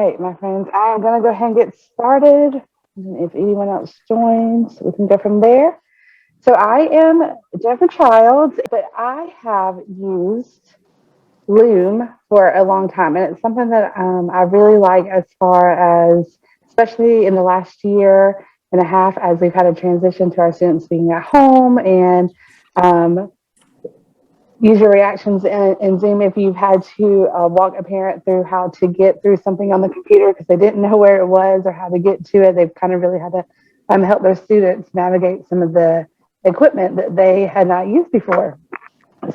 right, my friends, I'm going to go ahead and get started. And if anyone else joins, we can go from there. So I am Jennifer Childs, but I have used Loom for a long time, and it's something that I really like as far as, especially in the last year and a half, as we've had a transition to our students being at home and um, user reactions in Zoom if you've had to walk a parent through how to get through something on the computer because they didn't know where it was or how to get to it. They've kind of really had to help their students navigate some of the equipment that they had not used before.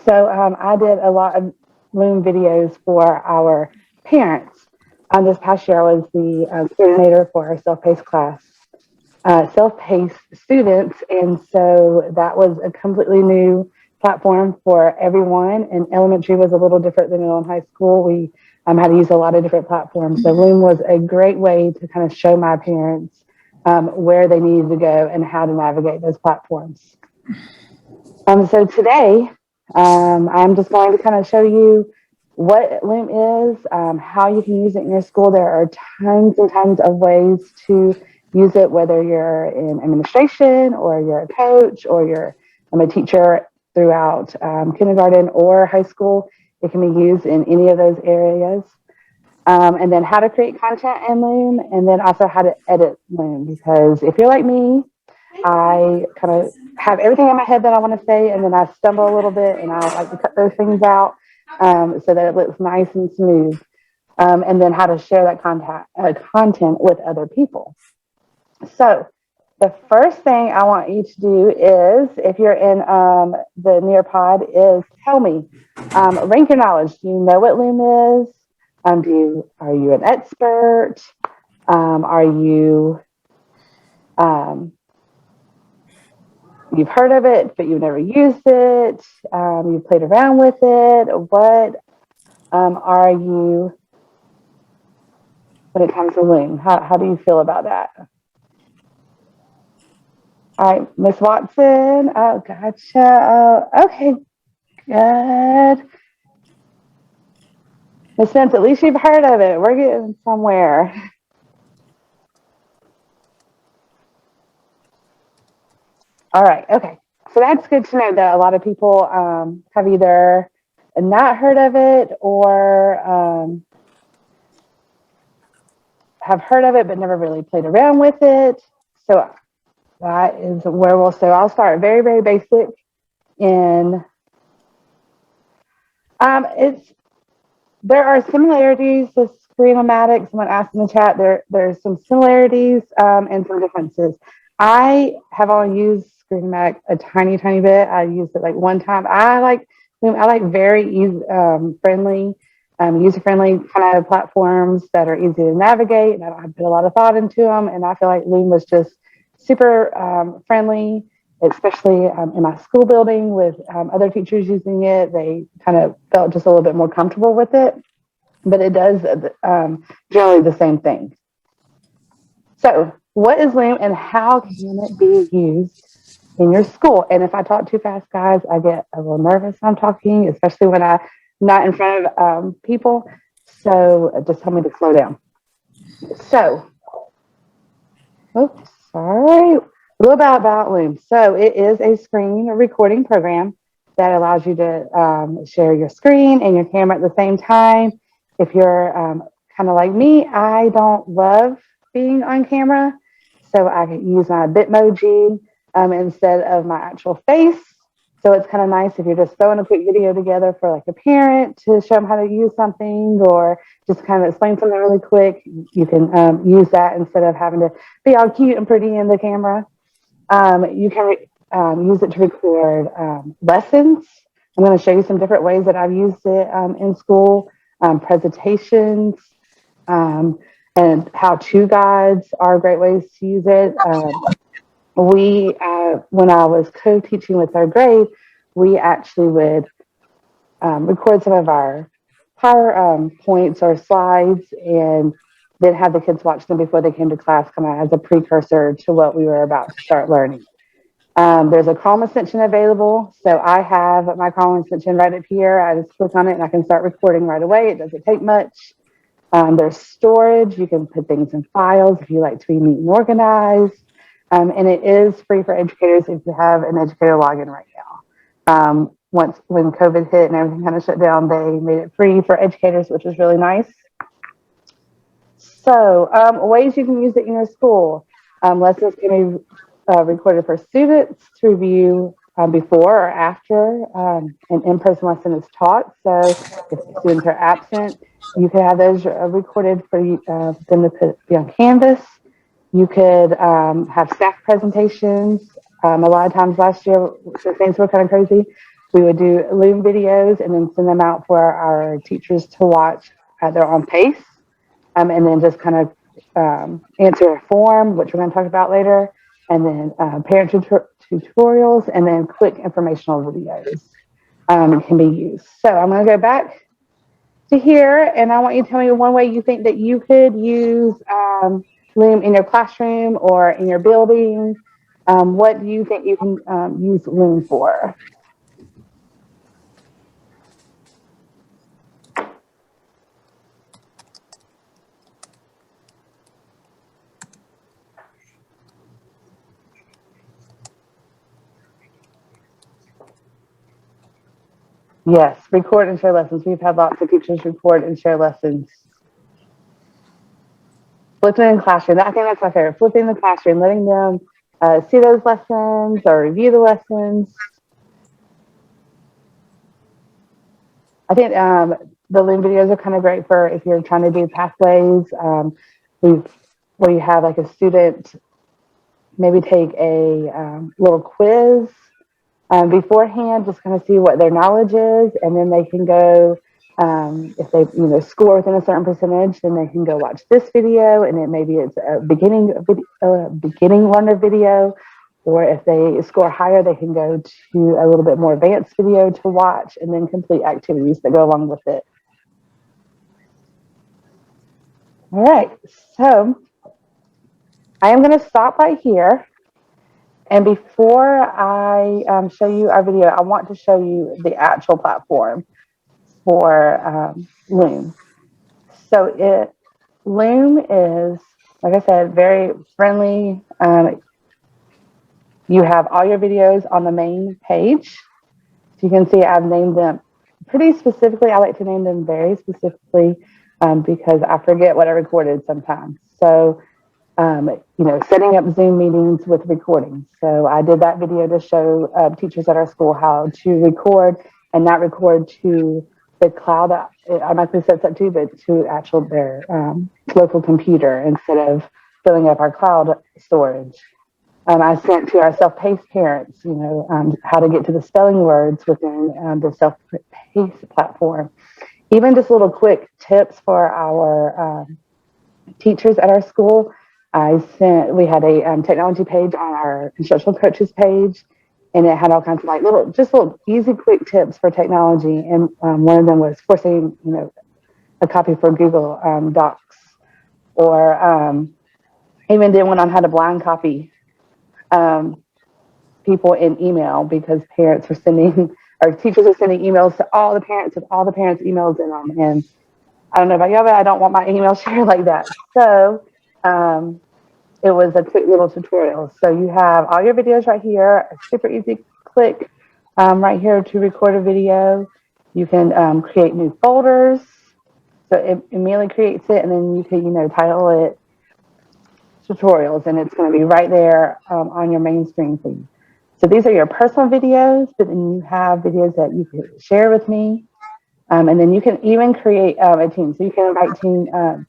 So I did a lot of Loom videos for our parents. This past year, I was the coordinator for our self-paced class, self-paced students, and so that was a completely new platform for everyone. And elementary was a little different than in high school. We had to use a lot of different platforms. So Loom was a great way to kind of show my parents where they needed to go and how to navigate those platforms. So today, I'm just going to kind of show you what Loom is, how you can use it in your school. There are tons and tons of ways to use it, whether you're in administration or you're a coach or you're a teacher throughout kindergarten or high school. It can be used in any of those areas. And then how to create content in Loom, and then also how to edit Loom. Because if you're like me, I kind of have everything in my head that I want to say, and then I stumble a little bit, and I like to cut those things out so that it looks nice and smooth. And then how to share that content with other people. So the first thing I want you to do is, if you're in the Nearpod, is tell me, rank your knowledge. Do you know what Loom is? Are you an expert? Are you you've heard of it, but you've never used it? You've played around with it. What are you when it comes to Loom? How do you feel about that? All right, Miss Watson. Oh, gotcha. Okay, good. Miss Spence, at least you've heard of it. We're getting somewhere. All right, okay. So that's good to know that a lot of people have either not heard of it or have heard of it but never really played around with it. So that is where we'll start. I'll start very, very basic in it's there are similarities with Screen-O-Matic. Someone asked in the chat, there's some similarities and some differences. I have only used Screen-O-Matic a tiny, tiny bit. I used it like one time. I like very easy, friendly, user-friendly kind of platforms that are easy to navigate, and I don't have to put a lot of thought into them. And I feel like Loom was just super friendly, especially in my school building with other teachers using it. They kind of felt just a little bit more comfortable with it, but it does generally the same thing. So what is Loom and how can it be used in your school? And if I talk too fast, guys, I get a little nervous when I'm talking, especially when I'm not in front of people. So just tell me to slow down. So, oops, sorry. A little bit about Loom. So it is a screen recording program that allows you to share your screen and your camera at the same time. If you're kind of like me, I don't love being on camera, so I can use my Bitmoji instead of my actual face. So it's kind of nice if you're just throwing a quick video together for like a parent to show them how to use something, or just kind of explain something really quick. You can use that instead of having to be all cute and pretty in the camera. You can use it to record lessons. I'm going to show you some different ways that I've used it in school, presentations, and how-to guides are great ways to use it. When I was co-teaching with third grade, we actually would record some of our PowerPoints or slides and then have the kids watch them before they came to class, kind of as a precursor to what we were about to start learning. There's a Chrome extension available. So I have my Chrome extension right up here. I just click on it and I can start recording right away. It doesn't take much. There's storage. You can put things in files if you like to be neat and organized. And it is free for educators if you have an educator login right now. Once when COVID hit and everything kind of shut down, they made it free for educators, which was really nice. So, ways you can use it in your school. Lessons can be recorded for students to review before or after an in-person lesson is taught. So, if students are absent, you can have those recorded for them to be on Canvas. You could have staff presentations. A lot of times last year, since things were kind of crazy, we would do Loom videos and then send them out for our teachers to watch at their own pace, and then just kind of answer a form, which we're going to talk about later, and then parent tutorials, and then quick informational videos can be used. So I'm going to go back to here, and I want you to tell me one way you think that you could use Loom in your classroom or in your building. What do you think you can use Loom for? Yes, record and share lessons. We've had lots of teachers record and share lessons. Flipping in the classroom. I think that's my favorite. Flipping in the classroom, letting them see those lessons or review the lessons. I think the Loom videos are kind of great for if you're trying to do pathways. We've where you have like a student maybe take a little quiz beforehand, just kind of see what their knowledge is, and then they can go. If they score within a certain percentage, then they can go watch this video, and then maybe it's a beginning learner video, or if they score higher, they can go to a little bit more advanced video to watch, and then complete activities that go along with it. All right, so I am going to stop right here. And before I show you our video, I want to show you the actual platform for Loom. So Loom is, like I said, very friendly. You have all your videos on the main page. So you can see I've named them pretty specifically. I like to name them very specifically because I forget what I recorded sometimes. So setting up Zoom meetings with recordings. So I did that video to show teachers at our school how to record and not record to the cloud that it automatically sets up to, but to actual their local computer instead of filling up our cloud storage. I sent to our self-paced parents, how to get to the spelling words within the self-paced platform. Even just little quick tips for our teachers at our school. We had a technology page on our instructional coaches page, and it had all kinds of like little easy, quick tips for technology. And one of them was forcing, a copy for Google Docs, or even did one on how to blind copy people in email because parents were sending, or teachers are sending emails to all the parents with all the parents' emails in them. And I don't know about y'all, but I don't want my email shared like that. So it was a quick little tutorial. So you have all your videos right here, a super easy click right here to record a video. You can create new folders. So it immediately creates it, and then you can, title it tutorials, and it's going to be right there on your main screen for you. So these are your personal videos, but then you have videos that you can share with me. And then you can even create a team. So you can invite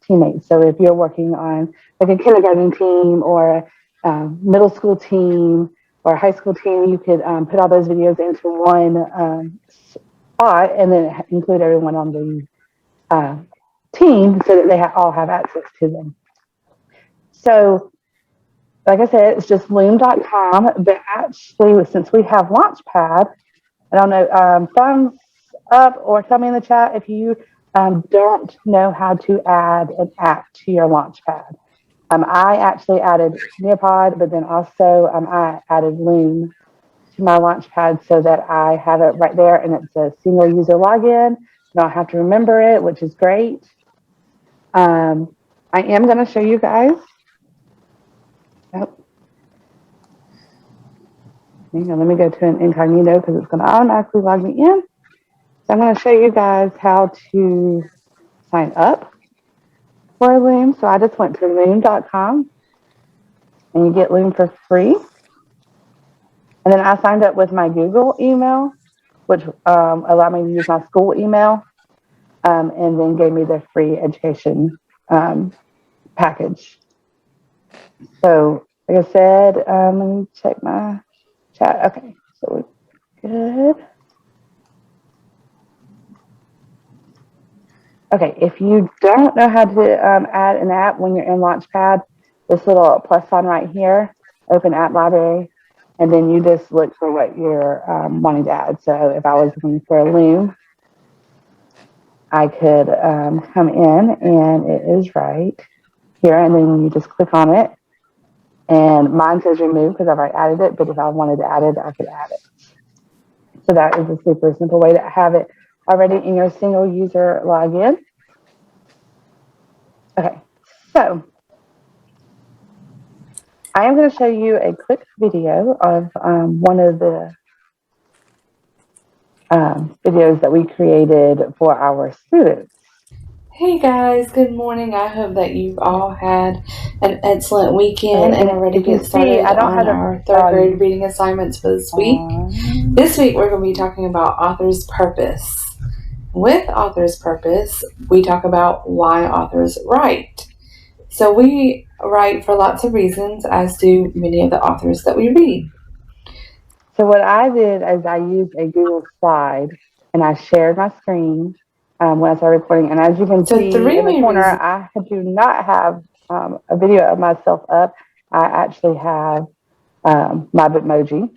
teammates. So if you're working on like a kindergarten team or a middle school team or a high school team, you could put all those videos into one spot and then include everyone on the team so that they all have access to them. So like I said, it's just loom.com, but actually since we have Launchpad, I don't know, thumbs up or tell me in the chat if you don't know how to add an app to your Launchpad. I actually added Nearpod, but then also I added Loom to my Launchpad so that I have it right there and it's a single user login. I don't have to remember it, which is great. Um, I am going to show you guys. Oh, hang on, let me go to an incognito because it's going to automatically log me in. So I'm going to show you guys how to sign up for Loom. So I just went to loom.com and you get Loom for free. And then I signed up with my Google email, which allowed me to use my school email, and then gave me the free education package. So, like I said, let me check my chat. Okay, so we're good. Okay, if you don't know how to add an app when you're in Launchpad, this little plus sign right here, open app library, and then you just look for what you're wanting to add. So if I was looking for a Loom, I could come in and it is right here, and then you just click on it. And mine says remove because I've already added it, but if I wanted to add it, I could add it. So that is a super simple way to have it already in your single user login. Okay, so I am going to show you a quick video of one of the videos that we created for our students. Hey guys, good morning. I hope that you've all had an excellent weekend Okay, and and are ready to if you get see, started I don't on have the our third grade volume reading assignments for this week. on. This week we're going to be talking about author's purpose. With author's purpose, we talk about why authors write. So we write for lots of reasons, as do many of the authors that we read. So what I did is I used a Google slide and I shared my screen when I started recording. And as you can So see three in the main corner, reasons. I do not have a video of myself up. I actually have my Bitmoji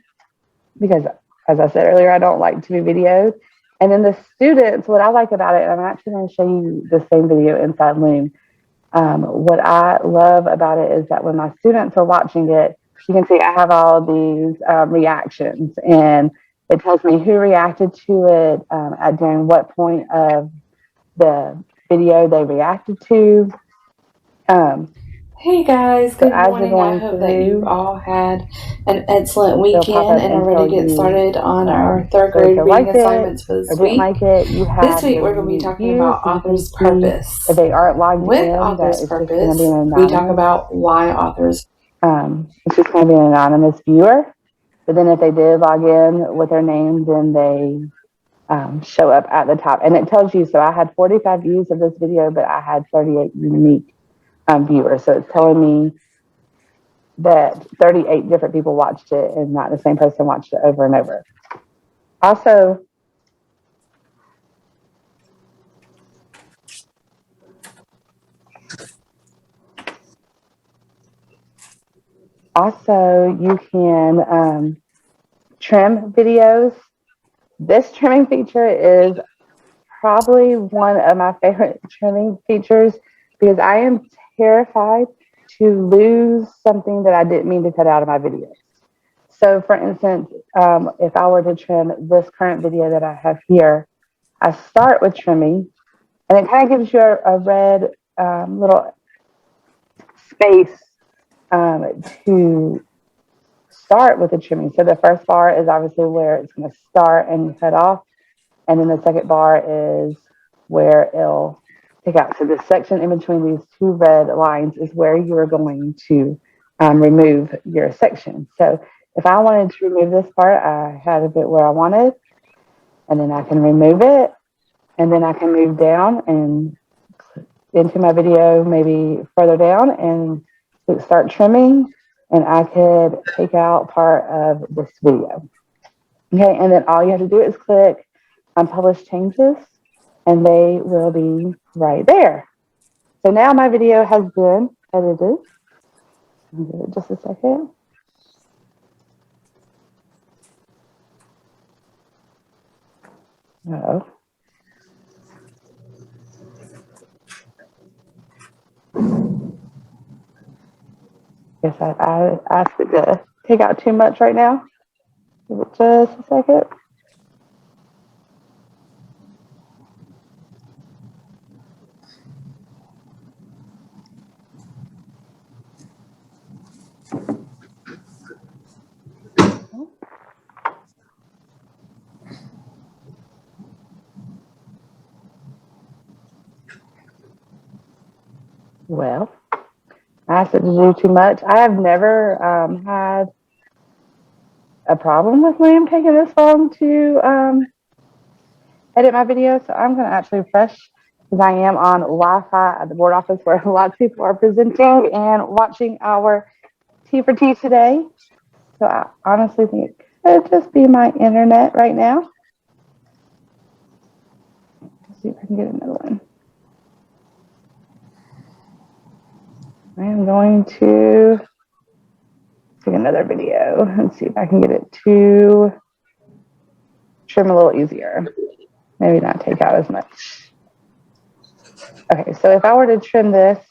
because, as I said earlier, I don't like to be videoed. And then the students, what I like about it, and I'm actually going to show you the same video inside Loom. What I love about it is that when my students are watching it, you can see I have all these reactions, and it tells me who reacted to it at during what point of the video they reacted to. Um, Hey guys, so good as you're morning. I going hope that you've through, all had an excellent they'll pop weekend up and are and ready tell to get you. started on our third So if grade you reading liked it assignments for or this didn't week. like it, you This have week your we're going to be unique talking views, about so you can author's see if purpose. they aren't logged With in, that author's it's just going to be an purpose, we talk anonymous. about why authors. It's just going to be an anonymous viewer. But then if they did log in with their name, then they show up at the top. And it tells you, so I had 45 views of this video, but I had 38 unique viewers. So it's telling me that 38 different people watched it and not the same person watched it over and over. Also, you can trim videos. This trimming feature is probably one of my favorite trimming features because I am terrified to lose something that I didn't mean to cut out of my videos. So, for instance, if I were to trim this current video that I have here, I start with trimming, and it kind of gives you a red little space to start with the trimming. So, the first bar is obviously where it's going to start and cut off. And then the second bar is where it'll take out. So the section in between these two red lines is where you're going to remove your section. So if I wanted to remove this part, I had a bit where I wanted, and then I can remove it, and then I can move down and into my video, maybe further down, and start trimming, and I could take out part of this video. Okay, and then all you have to do is click on publish changes, and they will be right there. So now my video has been edited. I'll give it just a second. Uh-oh. Guess I asked it to take out too much right now. Give it just a second. Well, I asked it to do too much. I have never had a problem with Loom taking this long to edit my video, so I'm going to actually refresh because I am on Wi-Fi at the board office where lots of people are presenting and watching our Tea for Tea today. So I honestly think it could just be my internet right now. Let's see if I can get another one. I am going to take another video and see if I can get it to trim a little easier. Maybe not take out as much. Okay, so if I were to trim this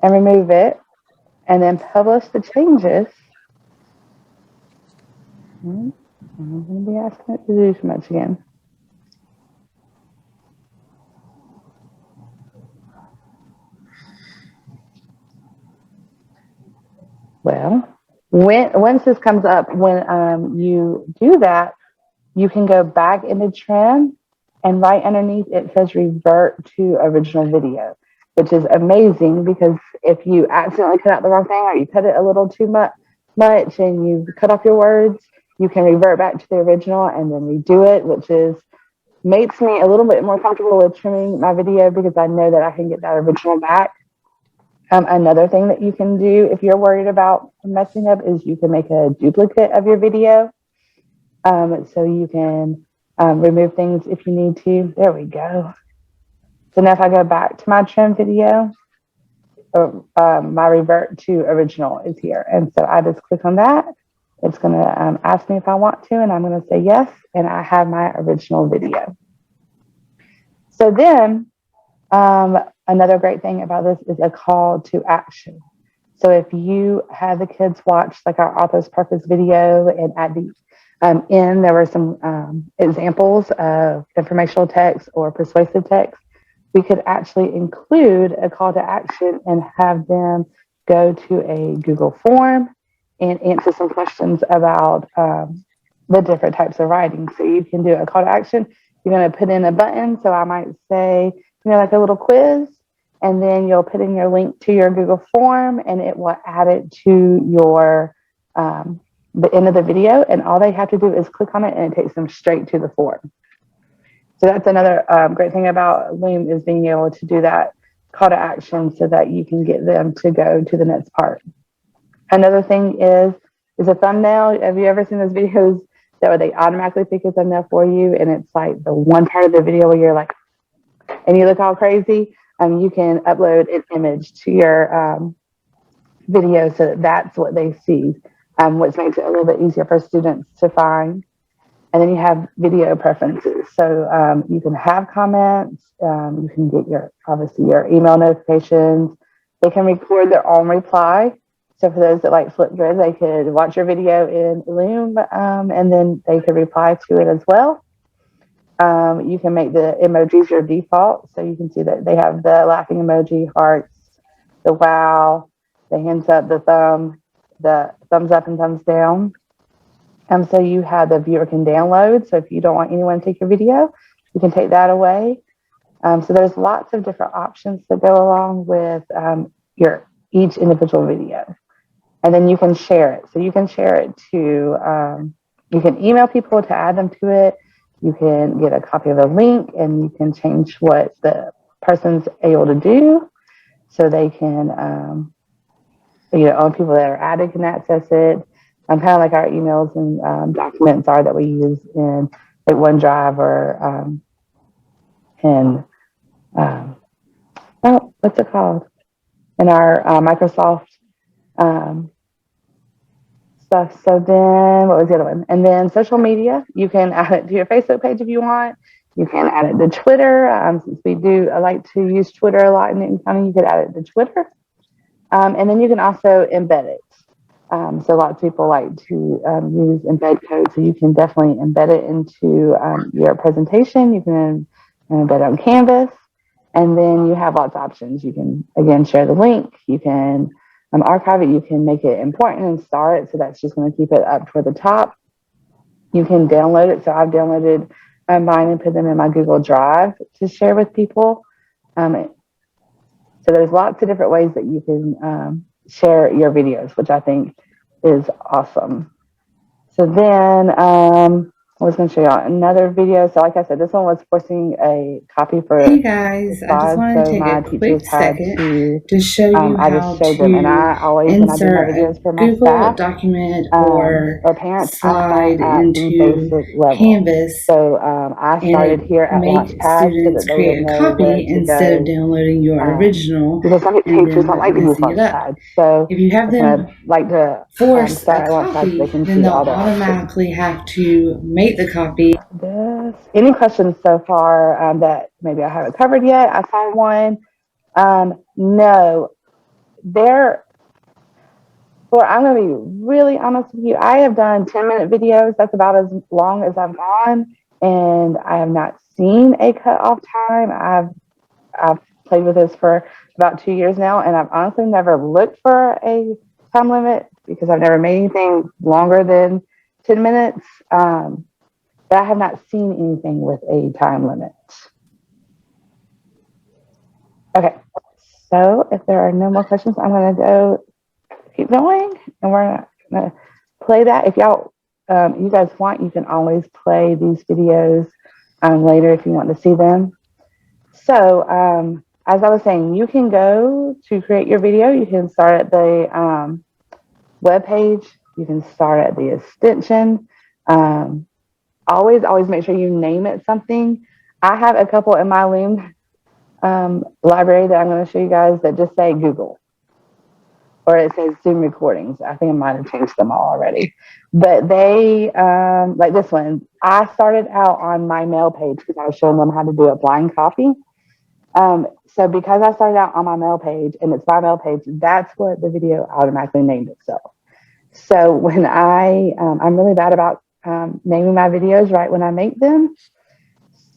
and remove it and then publish the changes, I'm going to be asking it to do too much again. Well, once this comes up, when you do that, you can go back into trim, and right underneath it says revert to original video, which is amazing because if you accidentally cut out the wrong thing or you cut it a little too much and you cut off your words, you can revert back to the original and then redo it, which is makes me a little bit more comfortable with trimming my video because I know that I can get that original back. Another thing that you can do if you're worried about messing up is you can make a duplicate of your video. So you can remove things if you need to. There we go. So now if I go back to my trim video, my revert to original is here. And so I just click on that. It's going to ask me if I want to, and I'm going to say yes. And I have my original video. So then another great thing about this is a call to action. So if you had the kids watch like our author's purpose video, and at the end there were some examples of informational text or persuasive text, we could actually include a call to action and have them go to a Google form and answer some questions about the different types of writing. So you can do a call to action. You're going to put in a button. So I might say, like a little quiz, and then you'll put in your link to your Google form and it will add it to your the end of the video, and all they have to do is click on it and it takes them straight to the form. So that's another great thing about Loom is being able to do that call to action so that you can get them to go to the next part. Another thing is a thumbnail. Have you ever seen those videos that they automatically pick a thumbnail for you, and it's like the one part of the video where you're like, and you look all crazy? You can upload an image to your video so that that's what they see, which makes it a little bit easier for students to find. And then you have video preferences. So you can have comments. You can get obviously your email notifications. They can record their own reply. So for those that like Flipgrid, they could watch your video in Loom and then they could reply to it as well. You can make the emojis your default. So you can see that they have the laughing emoji, hearts, the wow, the hands up, the thumbs up and thumbs down. So you have the viewer can download. So if you don't want anyone to take your video, you can take that away. So there's lots of different options that go along with your each individual video. And then you can share it. So you can share it to, you can email people to add them to it. You can get a copy of the link and you can change what the person's able to do. So they can, only people that are added can access it. Kind of like our emails and documents are that we use in like OneDrive or what's it called? In our Microsoft stuff. So then what was the other one? And then social media, you can add it to your Facebook page if you want. You can add it to Twitter. Since I like to use Twitter a lot in Newton County, you could add it to Twitter. And then you can also embed it. So lots of people like to use embed code. So you can definitely embed it into your presentation. You can embed it on Canvas. And then you have lots of options. You can, again, share the link. You can archive it. You can make it important and star it. So that's just going to keep it up toward the top. You can download it. So I've downloaded mine and put them in my Google Drive to share with people. So there's lots of different ways that you can share your videos, which I think is awesome. So then I was going to show y'all another video. So like I said, this one was forcing a copy for Hey the guys, I just slides. want to So take my a teachers quick had second to, to show you I just how showed them. And to I always, when I do my insert a videos for my Google staff, document or or parents, I start slide at the into basic level. Canvas, So I and started it here at make Launchpad so students that they would create a know where copy to instead of go, downloading your original because some and teachers don't like then to use messing it up. Launchpad. So If you have I kind of them like to force a start at Launchpad so they copy, can then see they'll all their options. automatically have to make the copy. This. Any questions so far that maybe I haven't covered yet? I saw one. No, there. Well, I'm going to be really honest with you. I have done 10-minute videos. That's about as long as I've gone, and I have not seen a cutoff time. I've played with this for about 2 years now, and I've honestly never looked for a time limit because I've never made anything longer than 10 minutes. But I have not seen anything with a time limit. Okay, so if there are no more questions, I'm going to go keep going, and we're going to play that. If y'all, you guys want, you can always play these videos later if you want to see them. So, as I was saying, you can go to create your video. You can start at the web page. You can start at the extension. Um, always make sure you name it something. I have a couple in my Loom library that I'm going to show you guys that just say Google, or it says Zoom recordings. I think I might have changed them all already. But they, like this one, I started out on my mail page because I was showing them how to do a blind copy. So because I started out on my mail page and it's my mail page, that's what the video automatically named itself. So when I'm really bad about naming my videos right when I make them.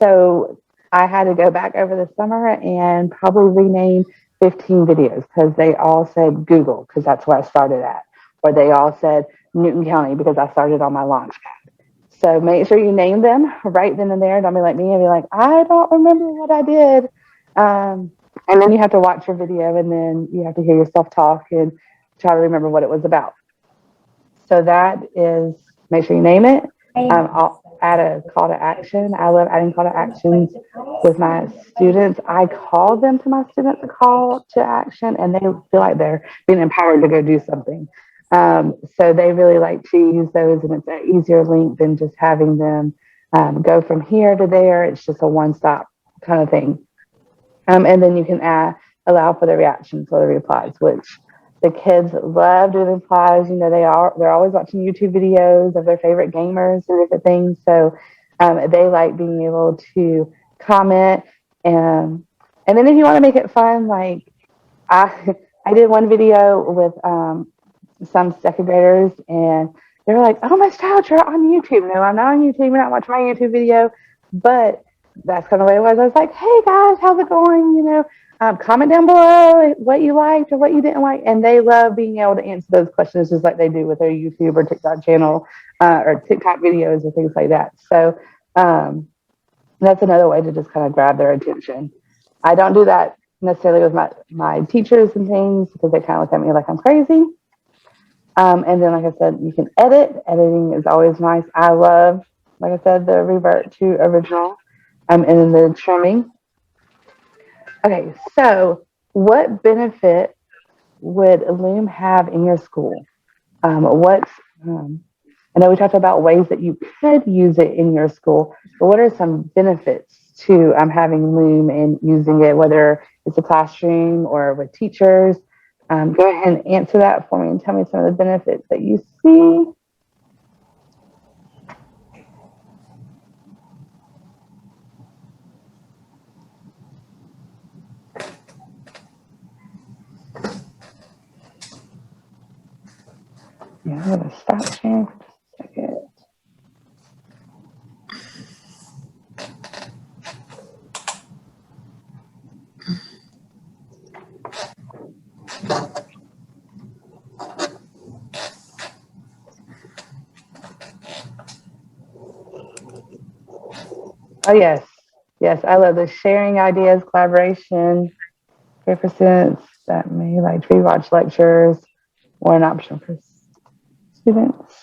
So I had to go back over the summer and probably rename 15 videos because they all said Google because that's where I started at, or they all said Newton County because I started on my launch pad. So make sure you name them right then and there. Don't be like me and be like, I don't remember what I did. And then you have to watch your video and then you have to hear yourself talk and try to remember what it was about. So that is, make sure you name it. I'll add a call to action. I love adding call to actions with my students. I call them to my students a call to action, and they feel like they're being empowered to go do something. So they really like to use those, and it's an easier link than just having them go from here to there. It's just a one-stop kind of thing. And then you can allow for the reactions or the replies, which the kids love doing replies. You know, they're always watching YouTube videos of their favorite gamers and different things. So they like being able to comment, and then if you want to make it fun, like I I did one video with some second graders, and they were like, "Oh, my child, you're on YouTube." No, I'm not on YouTube. You're not watching my YouTube video, but that's kind of the way it was. I was like, "Hey guys, how's it going? Comment down below what you liked or what you didn't like." And they love being able to answer those questions just like they do with their YouTube or TikTok channel or TikTok videos or things like that. So um, that's another way to just kind of grab their attention. I don't do that necessarily with my teachers and things because they kind of look at me like I'm crazy. And then, like I said, you can edit. Editing is always nice. I love, like I said, the revert to original, and then the trimming. Okay, so what benefit would Loom have in your school? What's I know we talked about ways that you could use it in your school, but what are some benefits to having Loom and using it, whether it's a classroom or with teachers? Go ahead and answer that for me and tell me some of the benefits that you see. Yeah, I'm going to stop sharing for just a second. Oh, yes. Yes, I love the sharing ideas, collaboration. Okay, for students that may like to rewatch lectures or an option for students.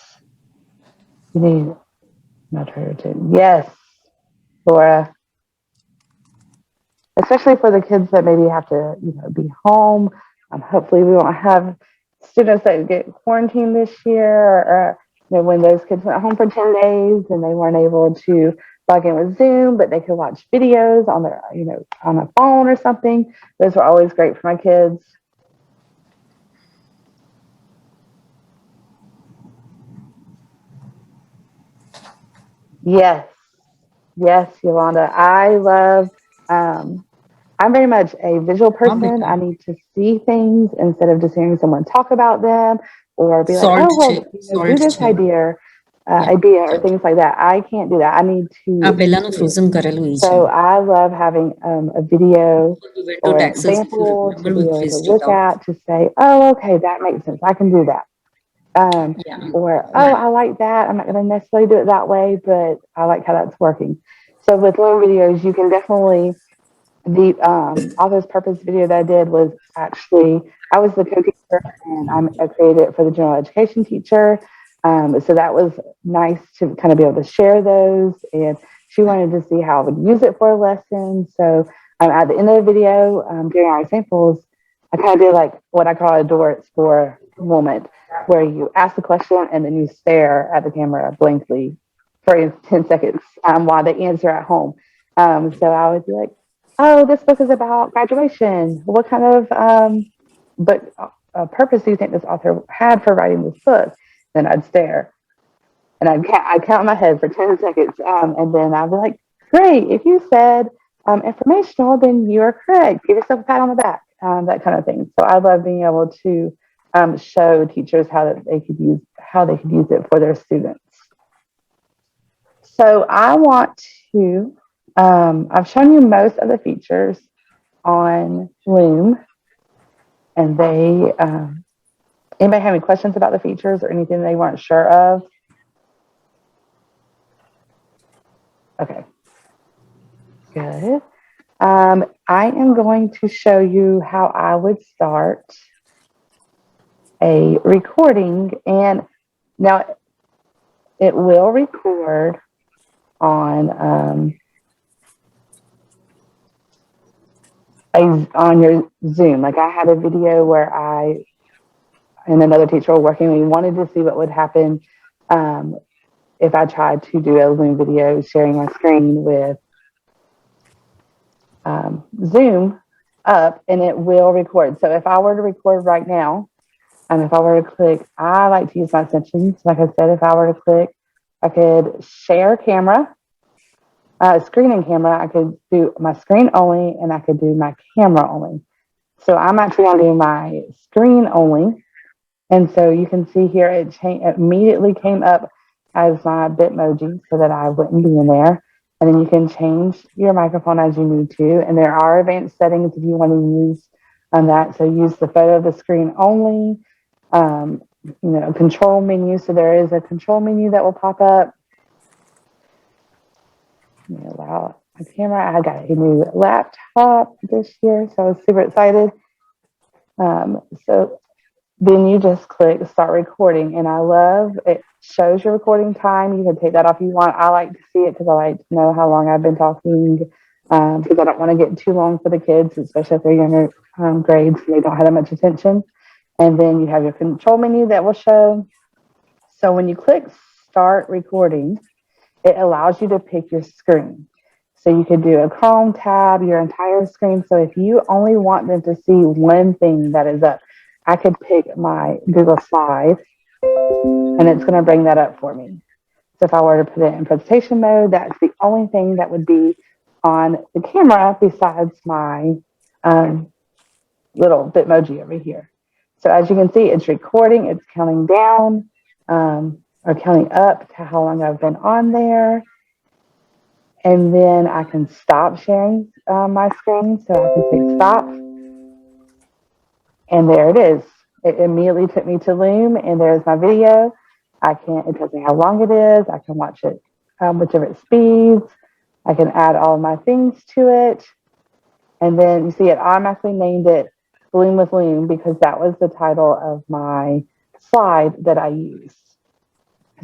You need not to. Yes, Laura. Especially for the kids that maybe have to, be home. Hopefully, we won't have students that get quarantined this year, or when those kids went home for 10 days and they weren't able to log in with Zoom, but they could watch videos on their, on a phone or something. Those were always great for my kids. Yes, yes, Yolanda. I love. Um, I'm very much a visual हाँ person. बेटा I need to see things instead of just hearing someone talk about them or be like, salt oh, छे well, do salt this छे या idea or things like that. I can't do that. I need આ to પહેલાનું see it. Frozen કરેલું છે So I love having a video we went to or an Texas if you example to remember be we able to freezed it look out at to say, oh, okay, that makes sense. I can do that. yeah Or, oh, I like that. I'm not going to necessarily do it that way, but I like how that's working. So with Loom videos, you can definitely the author's purpose video that I did was actually I was the co-teacher and I created it for the general education teacher. So that was nice to kind of be able to share those, and she wanted to see how I would use it for a lesson. So at the end of the video, during our examples, I kind of did like what I call a door explore moment, where you ask the question and then you stare at the camera blankly for 10 seconds while they answer at home. So I would be like, oh, this book is about graduation. What kind of book purpose do you think this author had for writing this book? Then I'd stare and I'd count in my head for 10 seconds. And then I'd be like, great. If you said informational, then you are correct. Give yourself a pat on the back, that kind of thing. So I love being able to show teachers how they could use it for their students. So I want to, I've shown you most of the features on Loom, and anybody have any questions about the features or anything they weren't sure of? Okay, good. I am going to show you how I would start a recording, and now it will record on on your Zoom. Like I had a video where I and another teacher were working. We wanted to see what would happen if I tried to do a Loom video sharing my screen with Zoom up, and it will record. So if I were to record right now, if I were to click, I like to use my extensions. Like I said, if I were to click, I could share camera, screen and camera. I could do my screen only, and I could do my camera only. So I'm actually going to do my screen only. And so you can see here, it immediately came up as my Bitmoji so that I wouldn't be in there. And then you can change your microphone as you need to. And there are advanced settings if you want to use that. So use the photo of the screen only, control menu. So there is a control menu that will pop up. Allow my camera. I got a new laptop this year, so I was super excited. So then you just click start recording, and I love it. Shows your recording time. You can take that off if you want. I like to see it because I like to know how long I've been talking, because I don't want to get too long for the kids, especially if they're younger grades and they don't have that much attention. And then you have your control menu that will show. So when you click start recording, it allows you to pick your screen. So you could do a Chrome tab, your entire screen. So if you only want them to see one thing that is up, I could pick my Google Slide, and it's going to bring that up for me. So if I were to put it in presentation mode, that's the only thing that would be on the camera besides my little Bitmoji over here. So as you can see, it's recording, it's counting down or counting up to how long I've been on there. And then I can stop sharing my screen. So I can say stop. And there it is. It immediately took me to Loom, and there's my video. It tells me how long it is. I can watch it whichever it speeds. I can add all my things to it. And then you see it automatically named it Bloom with Loom because that was the title of my slide that I used.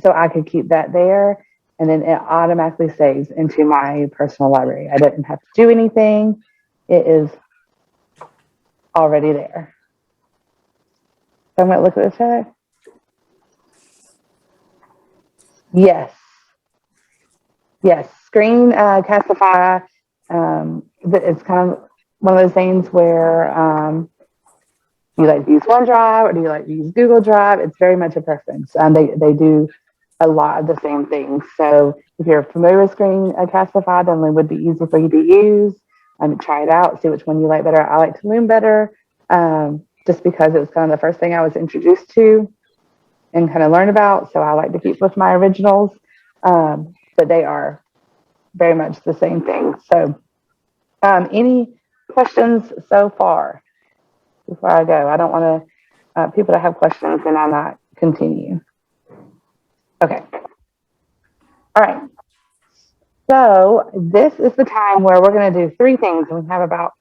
So I could keep that there, and then it automatically saves into my personal library. I didn't have to do anything. It is already there. So I'm going to look at the chat. Yes. Yes. Screen Castify. It's kind of one of those things where you like to use OneDrive or do you like to use Google Drive? It's very much a preference. They do a lot of the same things. So if you're familiar with Screen Castify, then Loom would be easy for you to use. Try it out, see which one you like better. I like to Loom better, just because it was kind of the first thing I was introduced to and kind of learn about. So I like to keep with my originals, but they are very much the same thing. So any questions so far before I go? I don't want to, people that have questions and I not continue. Okay. All right. So this is the time where we're going to do three things. We have about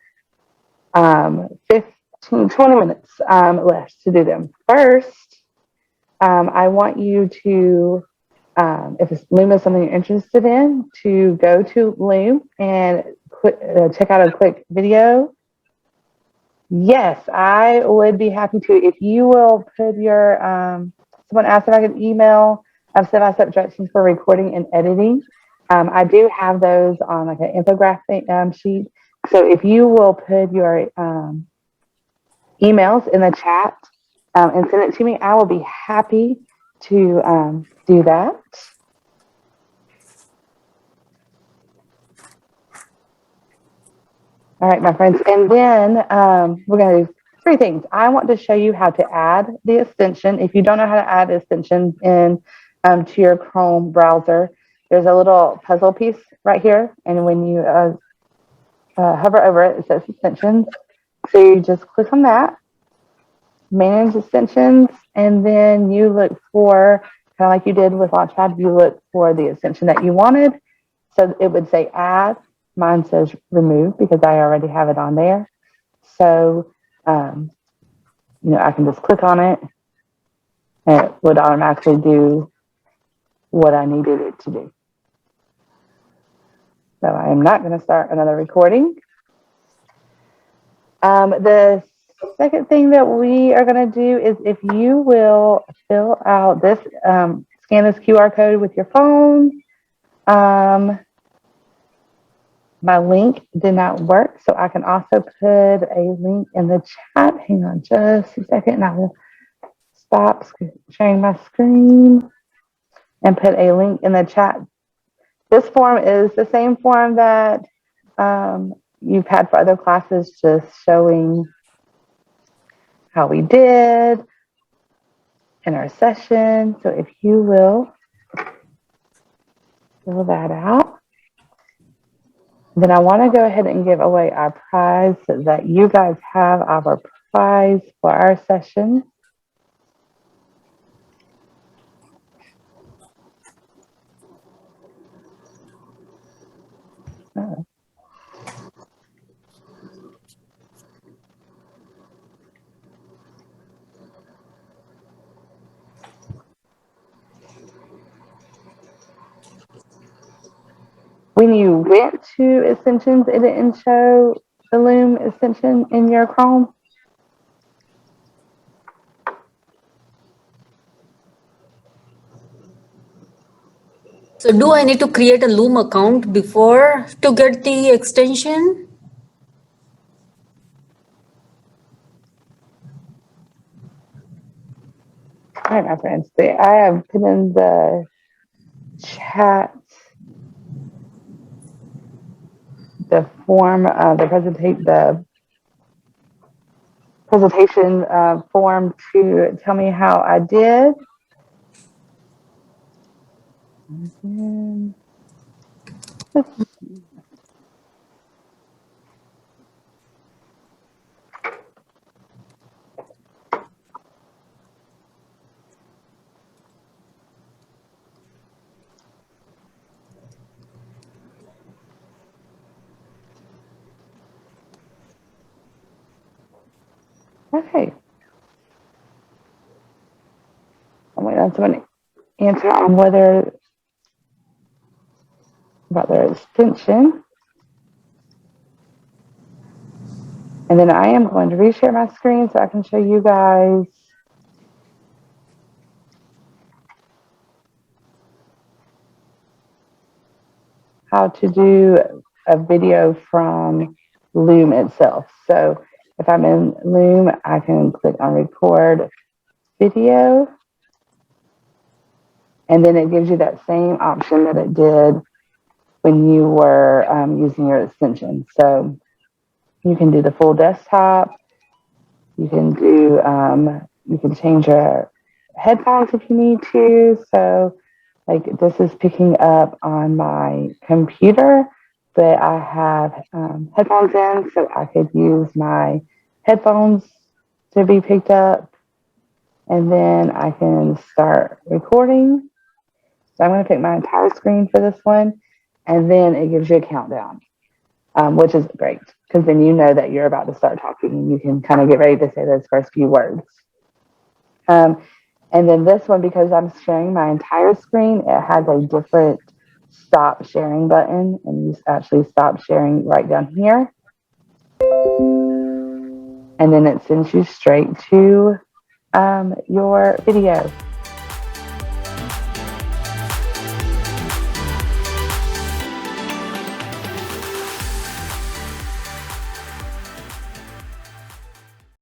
15, 20 minutes left to do them. First, I want you to, if Loom is something you're interested in, to go to Loom and check out a quick video. Yes, I would be happy to. If you will put your, someone asked if I could email step-by-step directions for recording and editing. I do have those on like an infographic sheet. So if you will put your emails in the chat and send it to me, I will be happy to do that. All right, my friends. And then we're going to do three things. I want to show you how to add the extension. If you don't know how to add extensions in to your Chrome browser, there's a little puzzle piece right here. And when you hover over it, it says extensions. So you just click on that, manage extensions, and then you look for, kind of like you did with Launchpad, you look for the extension that you wanted. So it would say add. Mine says remove because I already have it on there. So, I can just click on it and it would automatically do what I needed it to do. So I am not going to start another recording. The second thing that we are going to do is if you will fill out this, scan this QR code with your phone. My link did not work, so I can also put a link in the chat. Hang on just a second, and I will stop sharing my screen and put a link in the chat. This form is the same form that you've had for other classes, just showing how we did in our session. So if you will fill that out. Then I want to go ahead and give away our prize so that you guys have our prize for our session. When you went to extensions, it didn't show the Loom extension in your Chrome. So do I need to create a Loom account before to get the extension? All right, my friends. I have put in the chat the form, the presentation form to tell me how I did. Okay. I'm waiting on someone to answer on whether about their extension. And then I am going to reshare my screen so I can show you guys how to do a video from Loom itself. So if I'm in Loom, I can click on record video, and then it gives you that same option that it did when you were using your extension. So you can do the full desktop. You can do, you can change your headphones if you need to. So like this is picking up on my computer, but I have headphones in, so I could use my headphones to be picked up. And then I can start recording. So I'm going to pick my entire screen for this one. And then it gives you a countdown, which is great because then you know that you're about to start talking and you can kind of get ready to say those first few words. And then this one, because I'm sharing my entire screen, it has a different stop sharing button, and you actually stop sharing right down here. And then it sends you straight to your video.